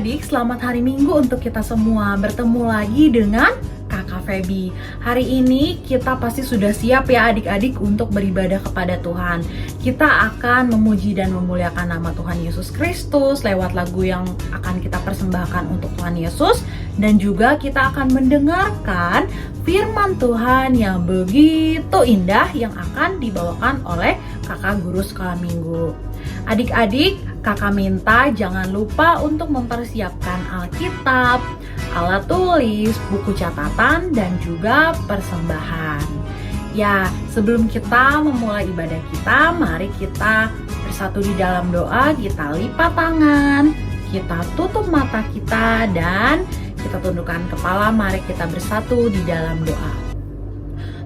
adik-adik, selamat hari Minggu untuk kita semua. Bertemu lagi dengan Kakak Feby. Hari ini kita pasti sudah siap ya adik-adik untuk beribadah kepada Tuhan. Kita akan memuji dan memuliakan nama Tuhan Yesus Kristus lewat lagu yang akan kita persembahkan untuk Tuhan Yesus. Dan juga kita akan mendengarkan firman Tuhan yang begitu indah yang akan dibawakan oleh Kakak Guru Sekolah Minggu. Adik-adik, Kakak minta jangan lupa untuk mempersiapkan Alkitab, alat tulis, buku catatan, dan juga persembahan. Ya, sebelum kita memulai ibadah kita, mari kita bersatu di dalam doa. Kita lipat tangan, kita tutup mata kita, dan kita tundukkan kepala. Mari kita bersatu di dalam doa.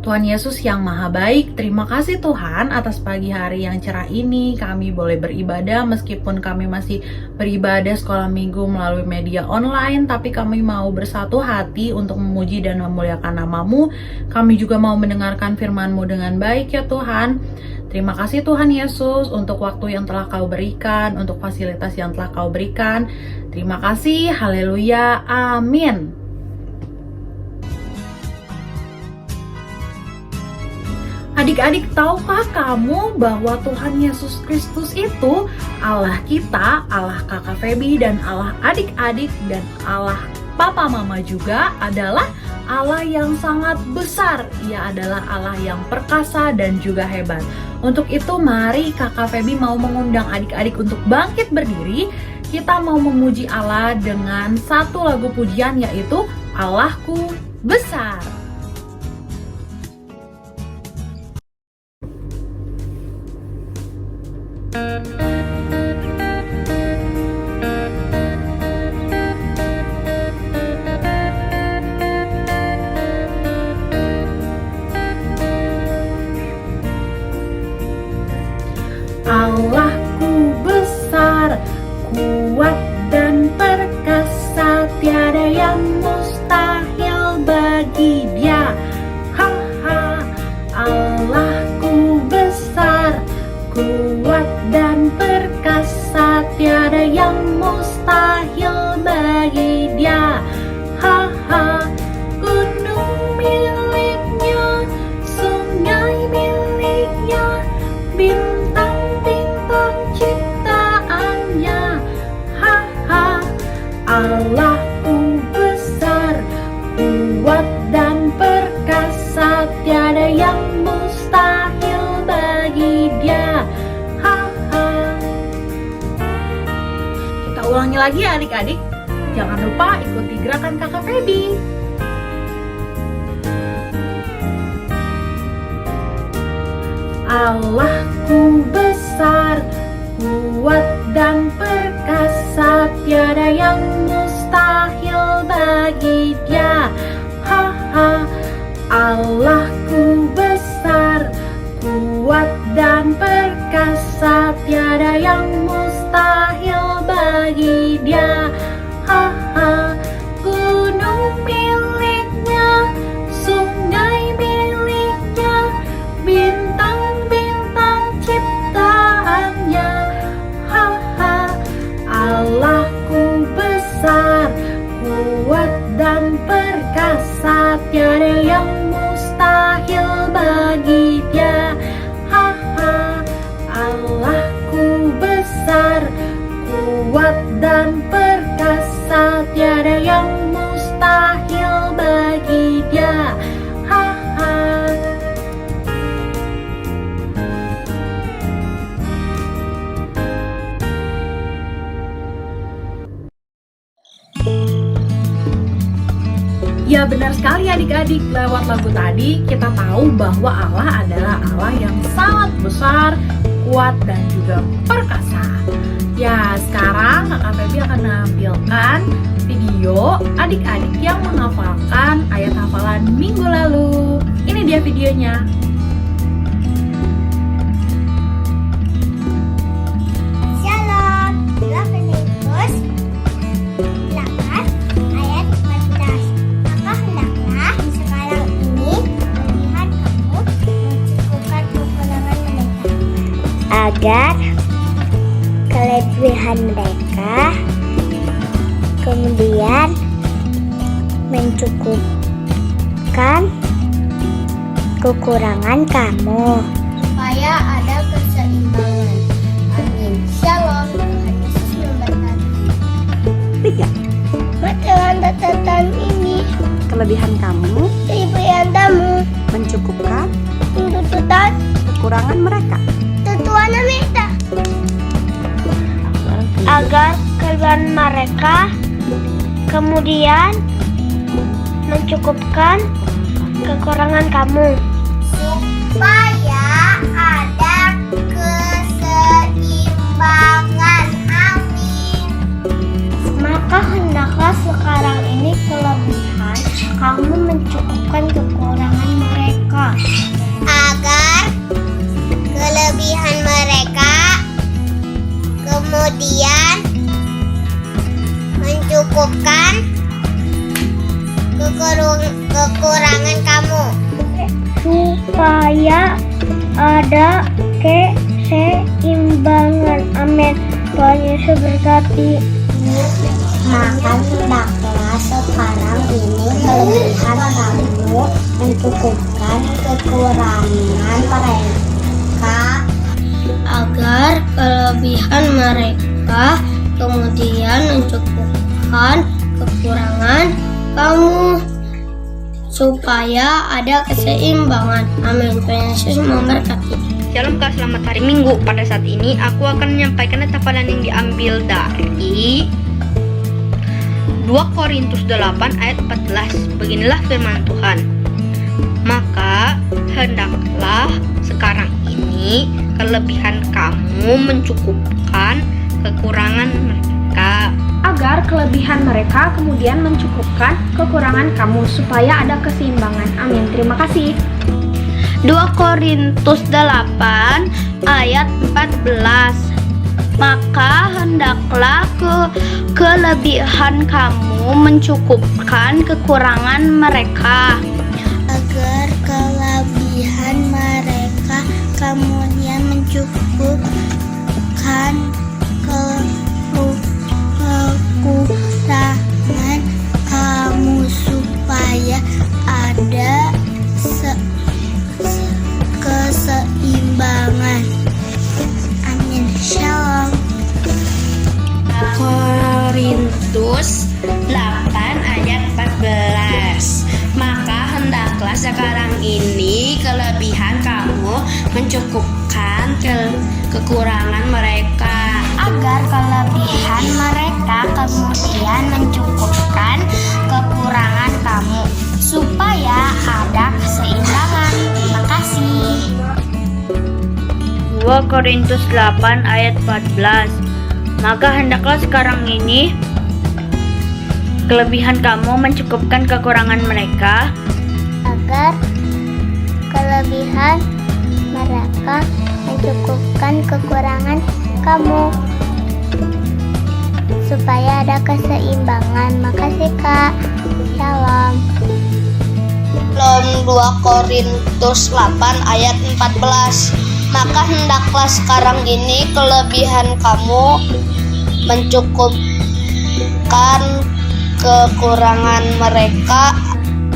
Tuhan Yesus yang Maha Baik, terima kasih Tuhan atas pagi hari yang cerah ini. Kami boleh beribadah meskipun kami masih beribadah sekolah minggu melalui media online, tapi kami mau bersatu hati untuk memuji dan memuliakan nama-Mu. Kami juga mau mendengarkan firman-Mu dengan baik ya Tuhan. Terima kasih Tuhan Yesus untuk waktu yang telah Kau berikan, untuk fasilitas yang telah Kau berikan. Terima kasih, haleluya, amin. Adik-adik, tahukah kamu bahwa Tuhan Yesus Kristus itu Allah kita, Allah Kakak Feby, dan Allah adik-adik, dan Allah Papa Mama juga adalah Allah yang sangat besar. Ia adalah Allah yang perkasa dan juga hebat. Untuk itu mari Kakak Feby mau mengundang adik-adik untuk bangkit berdiri. Kita mau memuji Allah dengan satu lagu pujian, yaitu Allahku Besar. Allahku besar, kuat dan perkasa, tiada yang mustahil bagi Dia. Ha ha, Allahku besar, kuat dan perkasa, tiada yang mustahil bagi Dia. Ha ha, gunung miliknya, sungai miliknya, bintang-bintang ciptaannya. Ha ha, Allahku besar, kuat dan perkasa, tiada yang mustahil bagi Dia. Ha ha. Kita ulangi lagi ya adik-adik. Jangan lupa ikuti gerakan Kakak Feby. Allahku besar, kuat dan perkasa, tiada yang mustahil bagi Dia. Ha ha, Allahku besar, kuat dan perkasa, tiada yang mustahil bagi Dia. Ha ha, gunung miliknya, sungai miliknya, bintang-bintang ciptaannya. Ha ha, Allahku besar, kuat dan perkasa, tiada yang mustahil bagi Dia. Ha ha, Allahku besar, kuat dan perkasa, tiada yang mustahil bagi Dia. Ha ha. Ya benar sekali adik-adik, lewat lagu tadi kita tahu bahwa Allah adalah Allah yang sangat besar, kuat, dan juga perkasa. Ya, sekarang Kakak Feby akan menampilkan video adik-adik yang menghafalkan ayat hafalan minggu lalu. Ini dia videonya. Shalom, Leviticus 8 ayat 14. Maka hendaklah sekarang ini melihat kamu mencukupkan kekurangan mereka, agar kelebihan mereka kemudian mencukupkan kekurangan kamu supaya ada keseimbangan. Amin. Shalom. Tuhan Yesus memberkati. 3. Dengan catatan ini, Kelebihan kamu kelebihan kamu mencukupkan tuntutan kekurangan mereka. Tuhan minta agar kelebihan mereka kemudian mencukupkan kekurangan kamu supaya ada keseimbangan. Amin. Maka hendaklah sekarang ini kelebihan kamu mencukupkan kekurangan mereka agar kelebihan mereka kemudian mencukupkan kekurangan kamu supaya ada keseimbangan. Amin. Tuhan Yesus berkati. Maka hendaklah sekarang ini kelebihan kamu mencukupkan kekurangan mereka agar kelebihan mereka kemudian mencukupkan kekurangan kamu supaya ada keseimbangan. Amin. Tuhan Yesus memberkati. Shalom Kak, selamat hari Minggu. Pada saat ini aku akan menyampaikan hafalan yang diambil dari 2 Korintus 8 ayat 14. Beginilah firman Tuhan. Maka hendaklah sekarang ini kelebihan kamu mencukupkan kekurangan mereka agar kelebihan mereka kemudian mencukupkan kekurangan kamu supaya ada keseimbangan. Amin. Terima kasih. 2 Korintus 8 ayat 14. Maka hendaklah kelebihan kamu mencukupkan kekurangan mereka Agar kelebihan mereka kemudian mencukupkan kekurangan kamu supaya ada keseimbangan. Amin. Shalom. Korintus 8 ayat 14. Maka hendaklah sekarang ini kelebihan kamu mencukupkan kekurangan mereka Agar kelebihan mereka kemudian mencukupkan kekurangan kamu supaya ada keseimbangan. Terima kasih. 2 Korintus 8 ayat 14. Maka hendaklah sekarang ini kelebihan kamu mencukupkan kekurangan mereka Agar kelebihan mereka mencukupkan kekurangan kamu supaya ada keseimbangan. Makasih Kak. Shalom. 2 Korintus 8 ayat 14. Maka hendaklah sekarang ini kelebihan kamu mencukupkan kekurangan mereka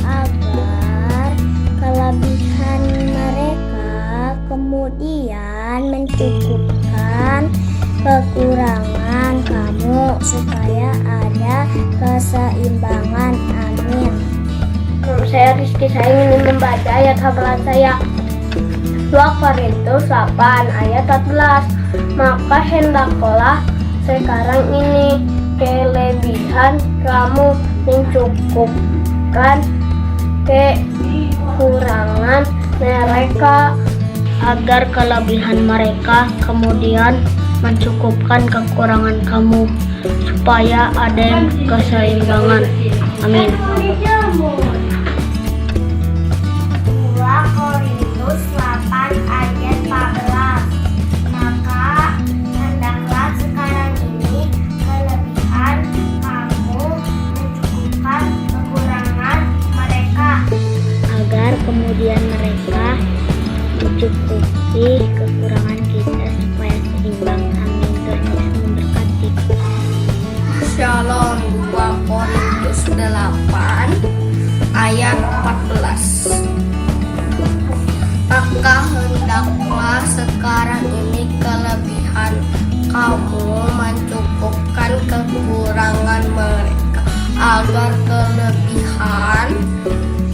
Agar kelebihan mereka kemudian mencukupkan kekurangan kamu supaya ada keseimbangan. Amin. Saya Rizky, saya ingin membaca ayat hafalan saya. 2 Korintus 8 ayat 14. Maka hendaklah sekarang ini kelebihan kamu mencukupkan kekurangan mereka agar kelebihan mereka kemudian mencukupkan kekurangan kamu supaya ada keseimbangan. Amin. 2 Korintus 8 ayat 14. Maka hendaklah sekarang ini kelebihan kamu mencukupkan kekurangan mereka agar kemudian mereka mencukupi kekurangan kita supaya seimbang. Amin. Tuhan Yesus memberkati. Shalom. 2 sekarang ini kelebihan kamu mencukupkan kekurangan mereka, agar kelebihan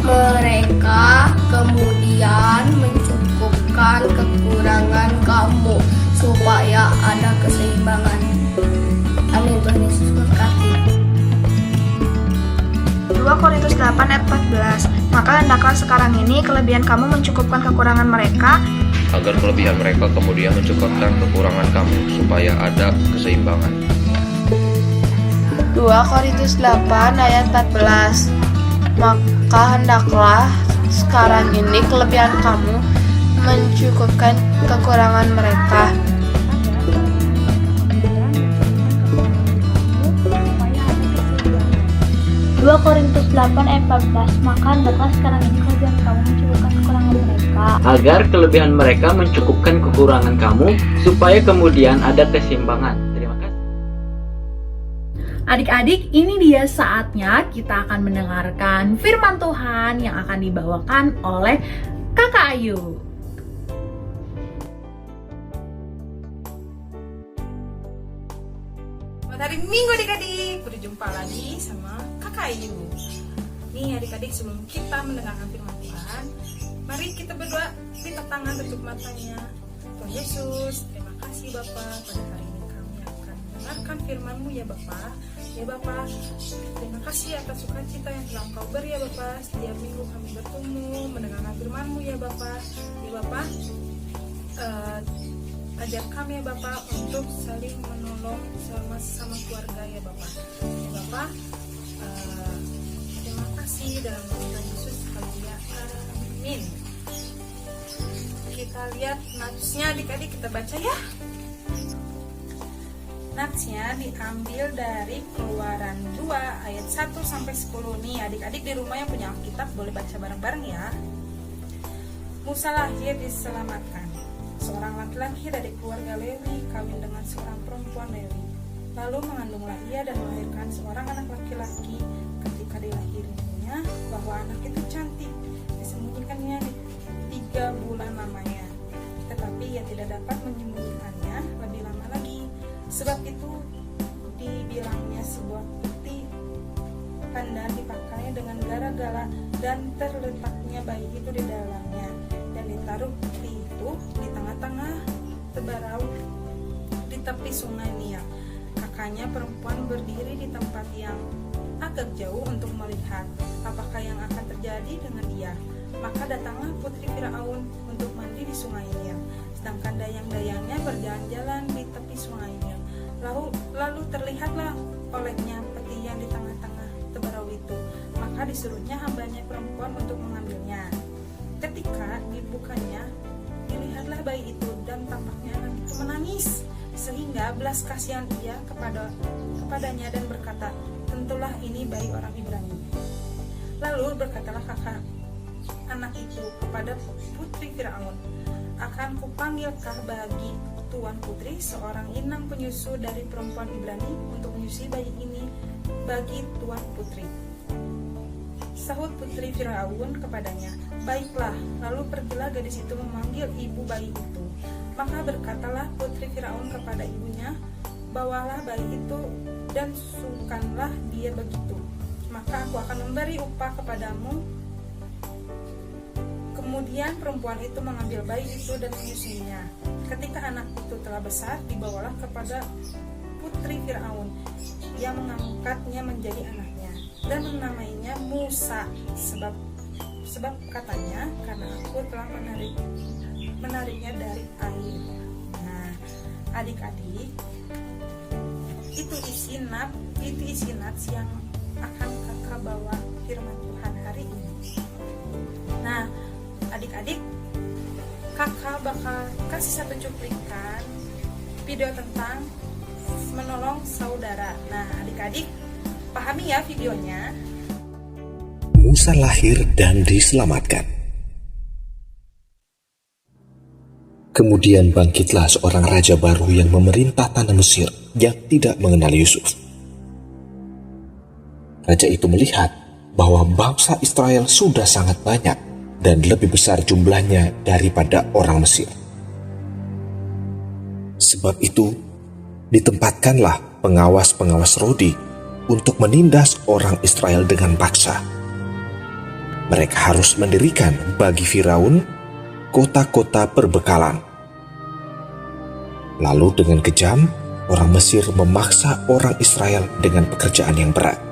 mereka kemudian mencukupkan kekurangan kamu, supaya ada keseimbangan. Amin. Tuhan Yesus berkati. 2 Korintus 8 ayat 14. Maka hendaklah sekarang ini kelebihan kamu mencukupkan kekurangan mereka, agar kelebihan mereka kemudian mencukupkan kekurangan kamu, supaya ada keseimbangan. 2 Korintus 8 ayat 14. Maka hendaklah sekarang ini kelebihan kamu mencukupkan kekurangan mereka, 2 Korintus 8 ayat 14. Maka hendaklah sekarang ini kelebihan kamu mencukupkan kekurangan mereka, agar kelebihan mereka mencukupkan kekurangan kamu, supaya kemudian ada keseimbangan. Terima kasih. Adik-adik, ini dia saatnya kita akan mendengarkan firman Tuhan yang akan dibawakan oleh Kakak Ayu. Selamat hari Minggu adik-adik, berjumpa lagi sama Kakak Ayu. Nih adik-adik, sebelum kita mendengarkan firman Tuhan, mari kita berdoa, minta tangan, tutup matanya. Tuhan Yesus, terima kasih Bapa, pada hari ini kami akan mendengarkan firman-Mu ya Bapa. Ya Bapa, terima kasih atas sukacita yang telah Engkau beri ya Bapa. Setiap minggu kami bertemu mendengarkan firman-Mu ya Bapa. Ya Bapa, ajar kami ya Bapa untuk saling menolong sama keluarga ya Bapa. Ya Bapa, terima kasih dalam nama Tuhan Yesus haleluya, amin. Kita lihat natsnya adik-adik, kita baca ya. Natsnya diambil dari Keluaran 2 ayat 1 sampai 10 nih. Adik-adik di rumah yang punya Alkitab boleh baca bareng-bareng ya. Musa lahir diselamatkan. Seorang laki-laki dari keluarga Lewi kawin dengan seorang perempuan Lewi. Lalu mengandunglah ia dan melahirkan seorang anak laki-laki. Ketika dilahirkannya bahwa anak itu cantik, disembunyikannya di 3 bulan lamanya. Tetapi ia tidak dapat menyembunyikannya lebih lama lagi. Sebab itu dibilangnya sebuah peti pandan dipakai dengan gara-gara, dan terletaknya bayi itu di dalamnya, dan ditaruh peti itu di tengah-tengah tebarau di tepi sungai Nil. Kakaknya perempuan berdiri di tempat yang agak jauh untuk melihat apakah yang akan terjadi dengan dia. Maka datanglah putri Firaun untuk mandi di sungai Nil, sedangkan dayang-dayangnya berjalan-jalan di tepi sungai Nil. Lalu terlihatlah olehnya peti yang di tengah-tengah tebarau itu. Maka disuruhnya hambanya perempuan untuk mengambilnya. Ketika dibukanya, dilihatlah bayi itu, dan tampaknya anak itu menangis, sehingga belas kasihan ia kepadanya dan berkata, tentulah ini bayi orang Ibrani. Lalu berkatalah kakak anak itu kepada putri Firaun, akan kupanggilkah bagi tuan putri seorang inang penyusu dari perempuan Ibrani untuk menyusui bayi ini bagi tuan putri? Sahut putri Firaun kepadanya, baiklah. Lalu pergilah gadis itu memanggil ibu bayi itu. Maka berkatalah putri Firaun kepada ibunya, bawalah bayi itu dan sungkanlah dia begitu, maka aku akan memberi upah kepadamu. Kemudian perempuan itu mengambil bayi itu dan menyusuinya. Ketika anak itu telah besar, dibawalah kepada putri Firaun. Ia mengangkatnya menjadi anaknya dan menamainya Musa, sebab katanya, karena aku telah menariknya dari air. Nah, adik-adik, itu isi nats yang akan kakak bawa firman Tuhan hari ini. Nah, adik-adik, kakak bakal kasih satu cuplikan video tentang menolong saudara. Nah, adik-adik pahami ya videonya. Musa lahir dan diselamatkan. Kemudian bangkitlah seorang raja baru yang memerintah tanah Mesir yang tidak mengenal Yusuf. Raja itu melihat bahwa bangsa Israel sudah sangat banyak dan lebih besar jumlahnya daripada orang Mesir. Sebab itu, ditempatkanlah pengawas-pengawas Rodi untuk menindas orang Israel dengan paksa. Mereka harus mendirikan bagi Firaun kota-kota perbekalan. Lalu dengan kejam, orang Mesir memaksa orang Israel dengan pekerjaan yang berat.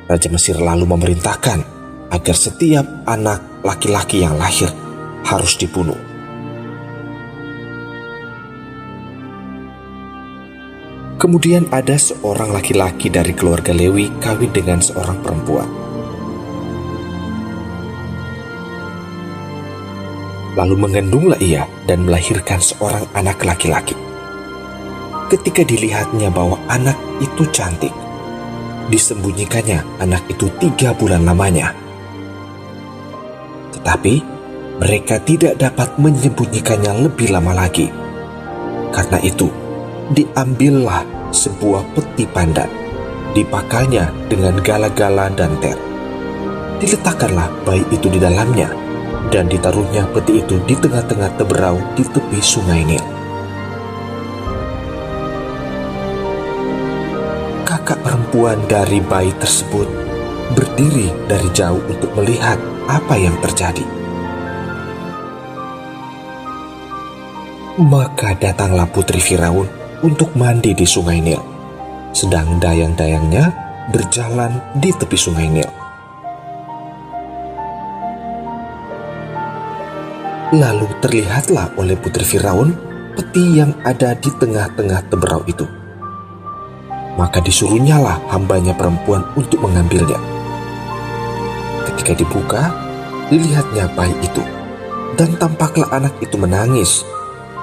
Raja Mesir lalu memerintahkan agar setiap anak laki-laki yang lahir harus dibunuh. Kemudian ada seorang laki-laki dari keluarga Lewi kawin dengan seorang perempuan. Lalu mengandunglah ia dan melahirkan seorang anak laki-laki. Ketika dilihatnya bahwa anak itu cantik, disembunyikannya anak itu 3 bulan lamanya. Tetapi mereka tidak dapat menyembunyikannya lebih lama lagi. Karena itu, diambillah sebuah peti pandan, dipakalnya dengan gala-gala dan ter. Diletakkanlah bayi itu di dalamnya, dan ditaruhnya peti itu di tengah-tengah teberau di tepi sungai Nil. Kakak perempuan dari bayi tersebut berdiri dari jauh untuk melihat apa yang terjadi. Maka datanglah putri Firaun untuk mandi di sungai Nil, sedang dayang-dayangnya berjalan di tepi sungai Nil. Lalu terlihatlah oleh putri Firaun peti yang ada di tengah-tengah teberau itu. Maka disuruhnyalah hambanya perempuan untuk mengambilnya. Ketika dibuka, dilihatnya bayi itu, dan tampaklah anak itu menangis,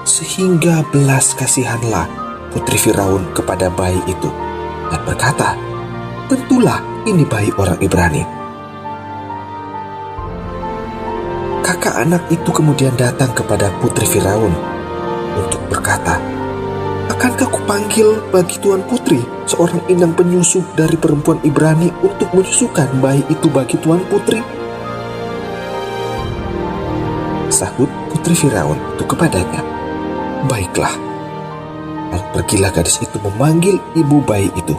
sehingga belas kasihanlah putri Firaun kepada bayi itu, dan berkata, "Tentulah ini bayi orang Ibrani." Kakak anak itu kemudian datang kepada putri Firaun untuk berkata, "Akankah kupanggil bagi Tuan Putri seorang inang penyusu dari perempuan Ibrani untuk menyusukan bayi itu bagi Tuan Putri?" Sahut putri Firaun itu kepadanya, "Baiklah." Lalu pergilah gadis itu memanggil ibu bayi itu.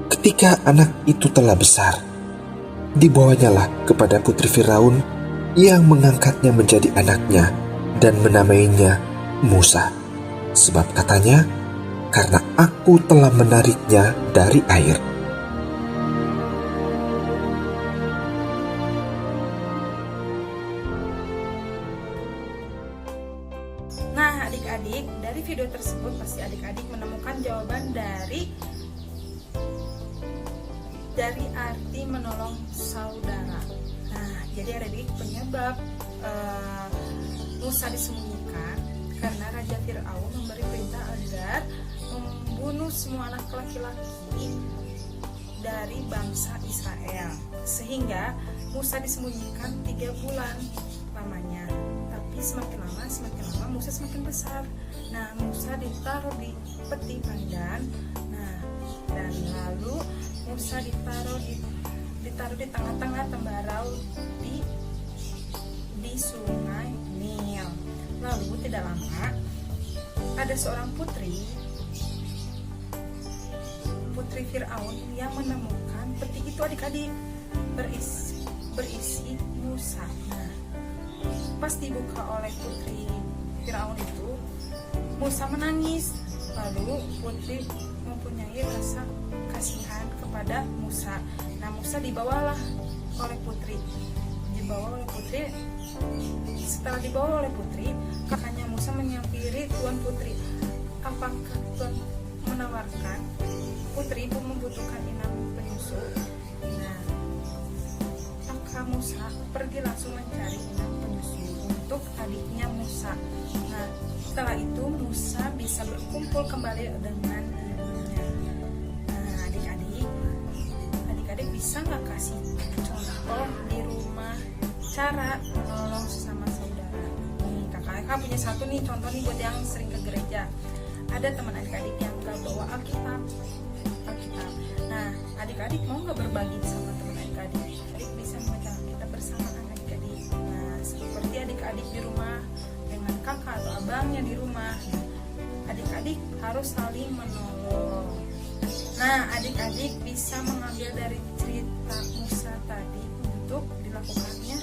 Ketika anak itu telah besar, dibawanyalah kepada putri Firaun yang mengangkatnya menjadi anaknya dan menamainya Musa. Sebab katanya, "Karena aku telah menariknya dari air." Nah, adik-adik, dari video tersebut pasti adik-adik menemukan jawaban dari arti menolong saudara. Nah, jadi adik penyebab Musa disembunyikan karena Raja Fir'aun memberi perintah agar membunuh semua anak laki-laki dari bangsa Israel, sehingga Musa disembunyikan 3 bulan lamanya. Tapi semakin lama Musa semakin besar. Nah, Musa ditaruh di peti pandan. Nah, dan lalu Musa ditaruh di tengah-tengah tembarau di sungai Nil. Lalu tidak lama ada seorang putri Fir'aun yang menemukan peti itu adik-adik berisi Musa. Nah, pas dibuka oleh putri Fir'aun itu, Musa menangis. Lalu putri mempunyai rasa kasihan kepada Musa. Nah, Musa dibawalah oleh putri. Setelah dibawa oleh putri, kakaknya Musa menyampiри Tuan Putri. Apakah Tuan menawarkan putri ibu membutuhkan inang penyusu? Nah, maka Musa pergi langsung mencari inang penyusu untuk adiknya Musa. Nah, setelah itu Musa bisa berkumpul kembali dengan ibunya. Nah, adik-adik bisa nggak kasih contoh di rumah cara menolong sesama saudara? Nih, kakak punya satu nih contoh nih buat yang sering ke gereja. Ada teman adik-adik yang nggak bawa Alkitab. Nah, adik-adik mau nggak berbagi sama teman adik-adik? Adik bisa membaca Alkitab bersama. seimbangnya di rumah. Adik-adik harus saling menolong. Nah, adik-adik bisa mengambil dari cerita Musa tadi untuk dilakukannya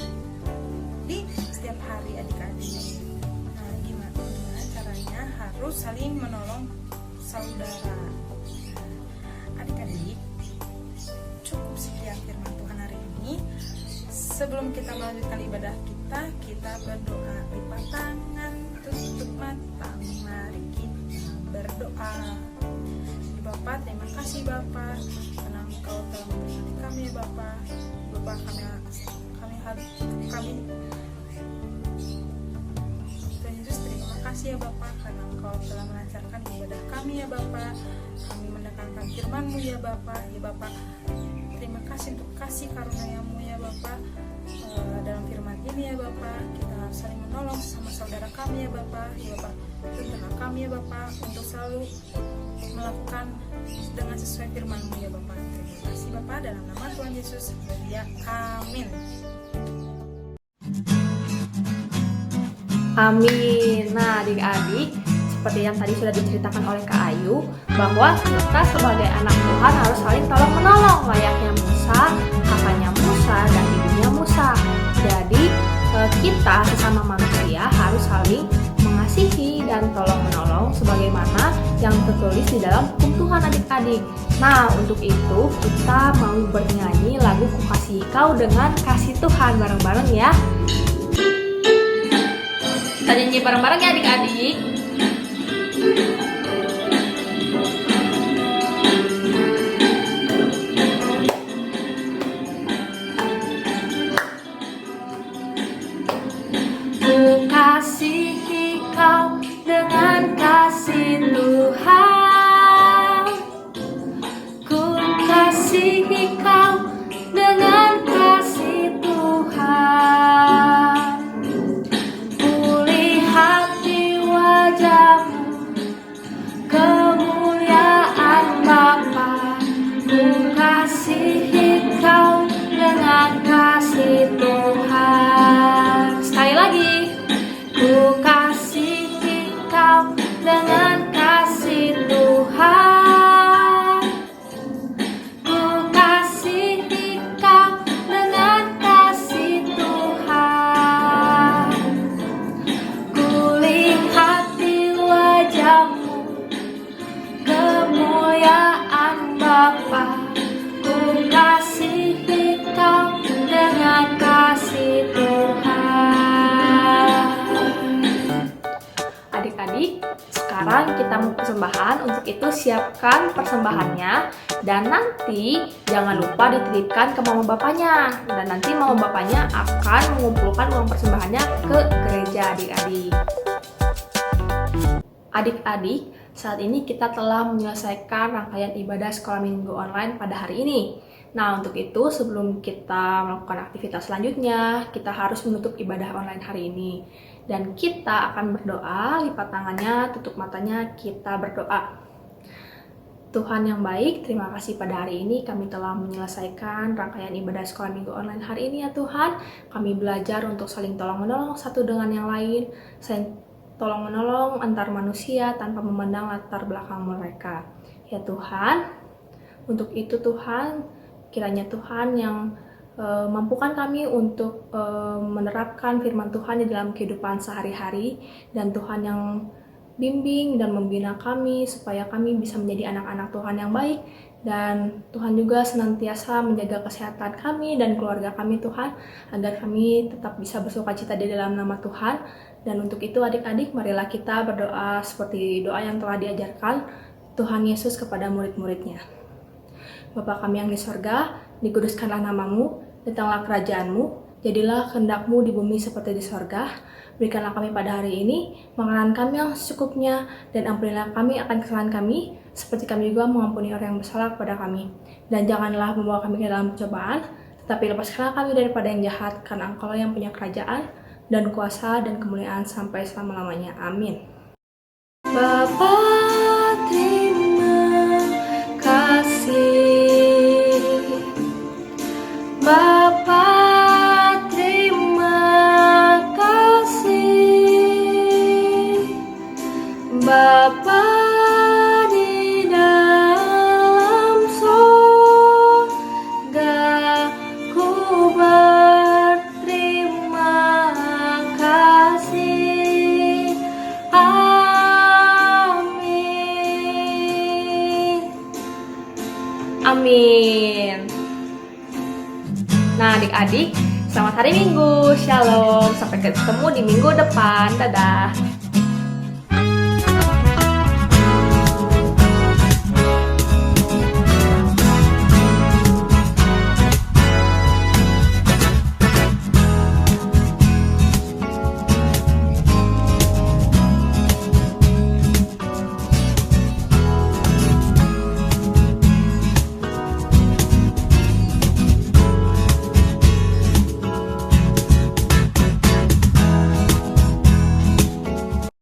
di setiap hari adik-adik. Nah, gimana caranya? Harus saling menolong saudara. Adik-adik, cukup sekian firman Tuhan hari ini. Sebelum kita melanjutkan ibadah kita berdoa. Lipat tangan, tutup mata, mari kita berdoa. Bapak, terima kasih Bapak, karena Engkau telah memberkati kami ya Bapak. Bapak, kami Tuhan Yesus, terima kasih ya Bapak, karena Engkau telah melancarkan ibadah kami ya Bapak. Kami mendengarkan firman-Mu ya Bapak. Ya Bapak, terima kasih untuk kasih karunia-Mu ya Bapak. Dalam firman ini ya Bapak, kita harus saling menolong sama saudara kami ya Bapak. Ya Bapak, tuntunlah kami ya Bapak untuk selalu melakukan dengan sesuai firman-Mu ya Bapak. Terima kasih Bapak, dalam nama Tuhan Yesus. Ya, amin. Amin. Nah, adik-adik, seperti yang tadi sudah diceritakan oleh Kak Ayu, bahwa kita sebagai anak Tuhan harus saling tolong-menolong, layaknya Musa, kakaknya Musa, dan ibunya Musa. Jadi, kita sesama manusia harus saling mengasihi dan tolong-menolong sebagaimana yang tertulis di dalam hukum Tuhan, adik-adik. Nah, untuk itu kita mau bernyanyi lagu Ku Kasihi Kau dengan kasih Tuhan bareng-bareng ya. Kita nyanyi bareng-bareng ya adik-adik. Ku kasihi kau dengan kasih Tuhan. Ku kasihi kau dengan kasih Tuhan. Kulihat di wajahmu kemuliaan Bapa. Ku kasihi kau dengan kasih Tuhan. Sekali lagi. Ku kasihi kau dengan kasih Tuhan. Ku kasihi kau dengan kasih Tuhan. Kulihat di wajahmu kemuliaan Bapa. Ku kasihi kau dengan kasih Tuhan. Adik-adik, sekarang kita mau persembahan. Untuk itu siapkan persembahannya. Dan nanti jangan lupa dititipkan ke mama bapaknya. Dan nanti mama bapaknya akan mengumpulkan uang persembahannya ke gereja adik-adik. Adik-adik, saat ini kita telah menyelesaikan rangkaian ibadah sekolah minggu online pada hari ini. Nah, untuk itu sebelum kita melakukan aktivitas selanjutnya, kita harus menutup ibadah online hari ini. Dan kita akan berdoa, lipat tangannya, tutup matanya, kita berdoa. Tuhan yang baik, terima kasih pada hari ini kami telah menyelesaikan rangkaian ibadah sekolah minggu online hari ini ya Tuhan. Kami belajar untuk saling tolong-menolong satu dengan yang lain, saling tolong-menolong antar manusia tanpa memandang latar belakang mereka. Ya Tuhan, untuk itu Tuhan, kiranya Tuhan yang mampukan kami untuk menerapkan firman Tuhan di dalam kehidupan sehari-hari, dan Tuhan yang bimbing dan membina kami supaya kami bisa menjadi anak-anak Tuhan yang baik, dan Tuhan juga senantiasa menjaga kesehatan kami dan keluarga kami Tuhan, agar kami tetap bisa bersukacita di dalam nama Tuhan. Dan untuk itu adik-adik, marilah kita berdoa seperti doa yang telah diajarkan Tuhan Yesus kepada murid-muridnya. Bapa kami yang di sorga, dikuduskanlah namamu, datanglah kerajaanmu, jadilah kehendak-Mu di bumi seperti di sorga. Berikanlah kami pada hari ini makanan kami yang secukupnya, dan ampunilah kami akan kesalahan kami, seperti kami juga mengampuni orang yang bersalah kepada kami. Dan janganlah membawa kami ke dalam pencobaan, tetapi lepaskanlah kami daripada yang jahat, karena Engkau yang punya kerajaan, dan kuasa, dan kemuliaan sampai selama-lamanya. Amin. Bapa, terima kasih. Bapa, terima kasih. Amin. Nah adik-adik, selamat hari Minggu. Shalom. Sampai ketemu di minggu depan. Dadah.